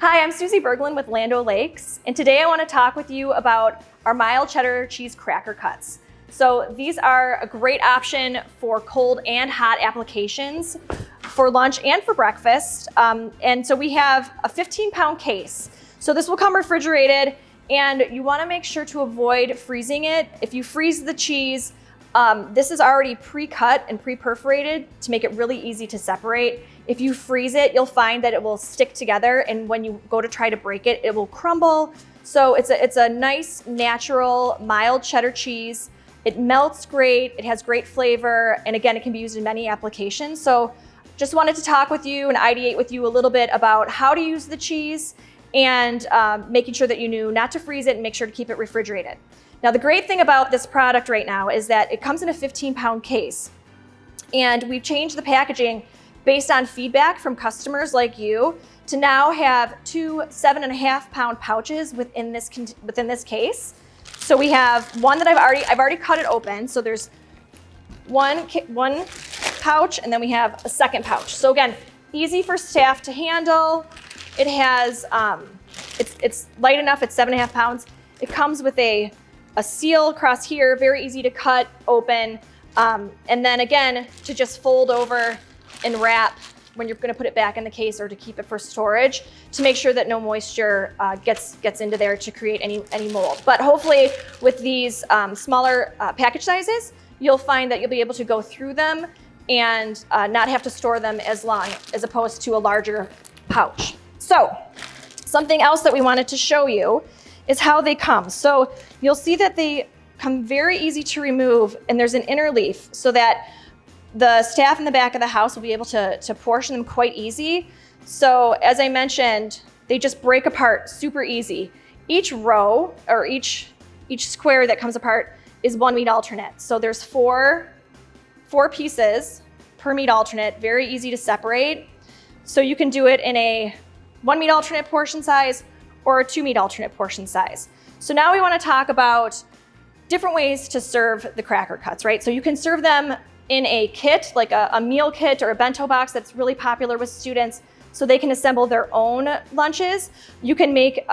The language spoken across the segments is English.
Hi, I'm Susie Berglund with Land O'Lakes, and today I want to talk with you about our mild cheddar cheese cracker cuts. So these are a great option for cold and hot applications, for lunch and for breakfast. And so we have a 15-pound case. So this will come refrigerated, and you want to make sure to avoid freezing it. If you freeze the cheese, this is already pre-cut and pre-perforated to make it really easy to separate. If you freeze it, you'll find that it will stick together, and when you go to try to break it, it will crumble. So it's a nice, natural, mild cheddar cheese. It melts great, it has great flavor, and again, it can be used in many applications. So just wanted to talk with you and ideate with you a little bit about how to use the cheese and making sure that you knew not to freeze it and make sure to keep it refrigerated. Now, the great thing about this product right now is that it comes in a 15-pound case, and we've changed the packaging based on feedback from customers like you to now have two 7.5-pound pouches within this case. So we have one that I've already cut it open. So there's one pouch, and then we have a second pouch. So again, easy for staff to handle. It has it's light enough. It's 7.5 pounds. It comes with a seal across here, very easy to cut open, and then again to just fold over and wrap when you're going to put it back in the case or to keep it for storage to make sure that no moisture gets into there to create any mold. But hopefully with these smaller package sizes, you'll find that you'll be able to go through them and not have to store them as long as opposed to a larger pouch. So something else that we wanted to show you is how they come. So you'll see that they come very easy to remove, and there's an inner leaf so that the staff in the back of the house will be able to portion them quite easy. So as I mentioned, they just break apart super easy. Each row or each square that comes apart is one meat alternate. So there's four pieces per meat alternate, very easy to separate. So you can do it in a 1 meat alternate portion size or a 2 meat alternate portion size. So now we want to talk about different ways to serve the cracker cuts, right? So you can serve them in a kit, like a meal kit or a bento box that's really popular with students, so they can assemble their own lunches. You can make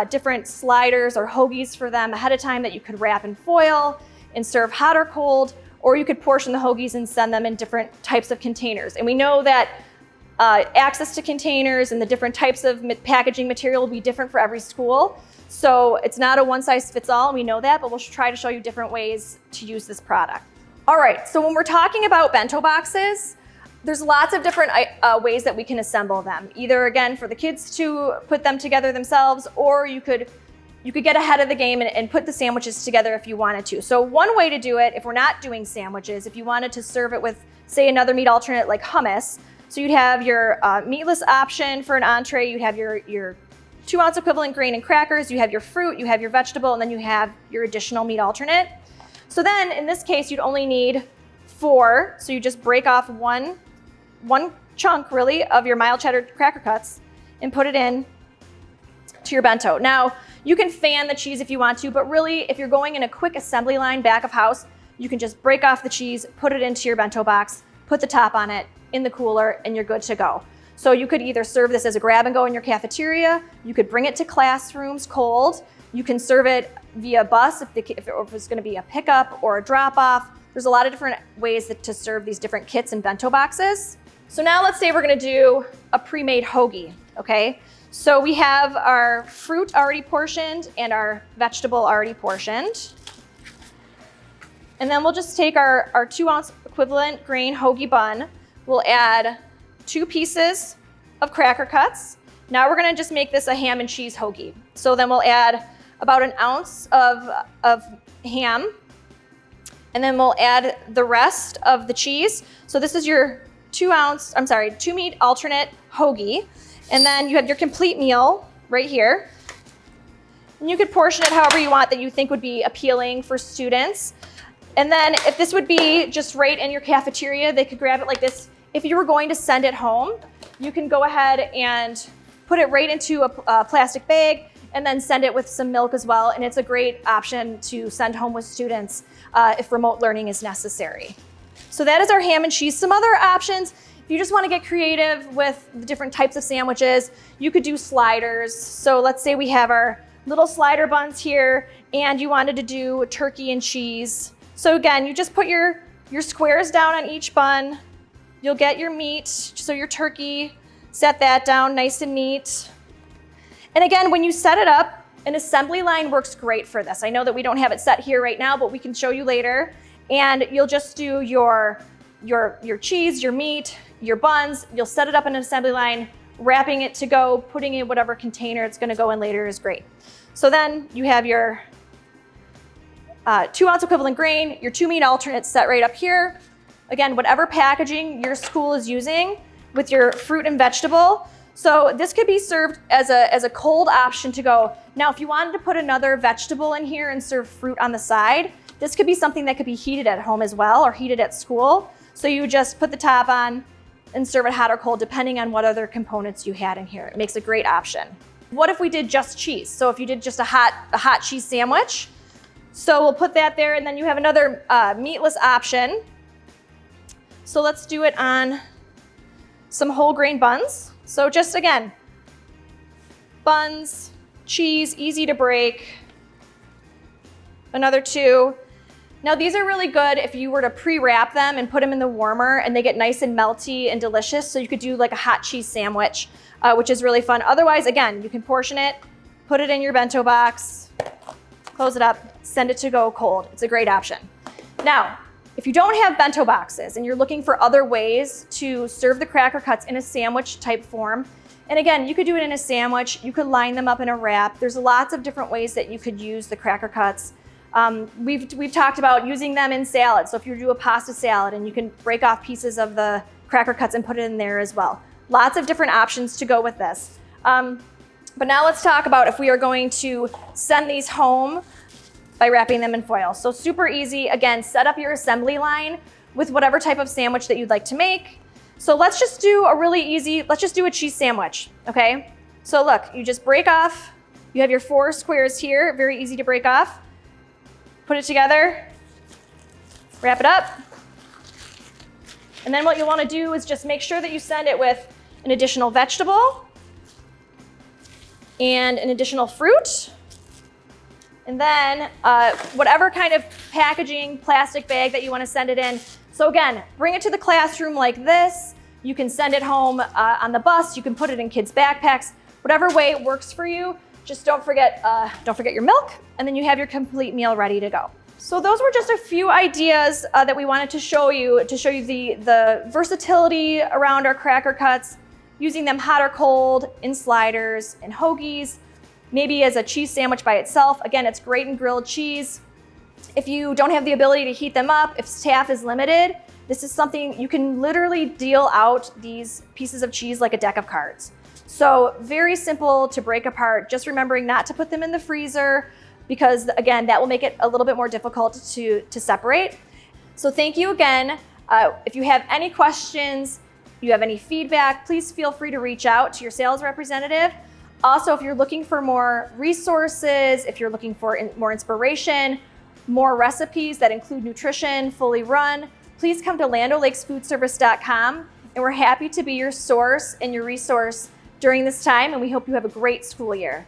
different sliders or hoagies for them ahead of time that you could wrap in foil and serve hot or cold, or you could portion the hoagies and send them in different types of containers. And we know that access to containers and the different types of packaging material will be different for every school. So it's not a one-size-fits-all, and we know that, but we'll try to show you different ways to use this product. All right, so when we're talking about bento boxes, there's lots of different ways that we can assemble them. Either, again, for the kids to put them together themselves, or you could get ahead of the game and put the sandwiches together if you wanted to. So one way to do it, if we're not doing sandwiches, if you wanted to serve it with, say, another meat alternate like hummus, so you'd have your meatless option for an entree, you'd have your 2-ounce equivalent grain and crackers, you have your fruit, you have your vegetable, and then you have your additional meat alternate. So then in this case, you'd only need 4. So you just break off one chunk really of your mild cheddar cracker cuts and put it in to your bento. Now you can fan the cheese if you want to, but really if you're going in a quick assembly line back of house, you can just break off the cheese, put it into your bento box, put the top on it in the cooler, and you're good to go. So you could either serve this as a grab and go in your cafeteria, you could bring it to classrooms cold, you can serve it via bus if it's going to be a pickup or a drop off. There's a lot of different ways to serve these different kits and bento boxes. So now let's say we're going to do a pre-made hoagie, okay? So we have our fruit already portioned and our vegetable already portioned. And then we'll just take our 2-ounce equivalent grain hoagie bun. We'll add 2 pieces of cracker cuts. Now we're going to just make this a ham and cheese hoagie. So then we'll add about 1 ounce of ham, and then we'll add the rest of the cheese. So this is your 2 meat alternate hoagie, and then you have your complete meal right here. And you could portion it however you want that you think would be appealing for students. And then if this would be just right in your cafeteria, they could grab it like this. If you were going to send it home, you can go ahead and put it right into a plastic bag and then send it with some milk as well. And it's a great option to send home with students if remote learning is necessary. So that is our ham and cheese. Some other options If you just want to get creative with the different types of sandwiches, you could do sliders. So let's say we have our little slider buns here and you wanted to do turkey and cheese. So again, you just put your squares down on each bun. You'll get your meat, so your turkey, set that down nice and neat. And again, when you set it up, an assembly line works great for this. I know that we don't have it set here right now, but we can show you later. And you'll just do your cheese, your meat, your buns. You'll set it up in an assembly line, wrapping it to go, putting it in whatever container it's gonna go in later is great. So then you have your 2 ounce equivalent grain, your 2 meat alternates set right up here. Again, whatever packaging your school is using with your fruit and vegetable. So this could be served as a cold option to go. Now, if you wanted to put another vegetable in here and serve fruit on the side, this could be something that could be heated at home as well or heated at school. So you just put the top on and serve it hot or cold depending on what other components you had in here. It makes a great option. What if we did just cheese? So if you did just a hot cheese sandwich, so we'll put that there and then you have another meatless option. So let's do it on some whole grain buns. So just again, buns, cheese, easy to break. Another 2. Now these are really good if you were to pre-wrap them and put them in the warmer and they get nice and melty and delicious. So you could do like a hot cheese sandwich, which is really fun. Otherwise, again, you can portion it, put it in your bento box, close it up, send it to go cold. It's a great option. Now, if you don't have bento boxes and you're looking for other ways to serve the Cracker Cuts in a sandwich type form, and again, you could do it in a sandwich, you could line them up in a wrap. There's lots of different ways that you could use the Cracker Cuts. We've talked about using them in salad. So if you do a pasta salad and you can break off pieces of the Cracker Cuts and put it in there as well. Lots of different options to go with this. But now let's talk about if we are going to send these home by wrapping them in foil. So super easy. Again, set up your assembly line with whatever type of sandwich that you'd like to make. So let's just do a really easy, let's just do a cheese sandwich, okay? So look, you just break off, you have your 4 squares here, very easy to break off. Put it together, wrap it up. And then what you'll wanna do is just make sure that you send it with an additional vegetable and an additional fruit. And then whatever kind of packaging, plastic bag that you wanna send it in. So again, bring it to the classroom like this. You can send it home on the bus. You can put it in kids' backpacks, whatever way it works for you. Just don't forget your milk, and then you have your complete meal ready to go. So those were just a few ideas that we wanted to show you the versatility around our Cracker Cuts, using them hot or cold, in sliders, in hoagies, maybe as a cheese sandwich by itself. Again, it's great in grilled cheese. If you don't have the ability to heat them up, if staff is limited, this is something you can literally deal out these pieces of cheese like a deck of cards. So very simple to break apart, just remembering not to put them in the freezer because again, that will make it a little bit more difficult to separate. So thank you again. If you have any questions, you have any feedback, please feel free to reach out to your sales representative. Also, if you're looking for more resources, if you're looking for more inspiration, more recipes that include nutrition, fully run, please come to landolakesfoodservice.com and we're happy to be your source and your resource during this time, and we hope you have a great school year.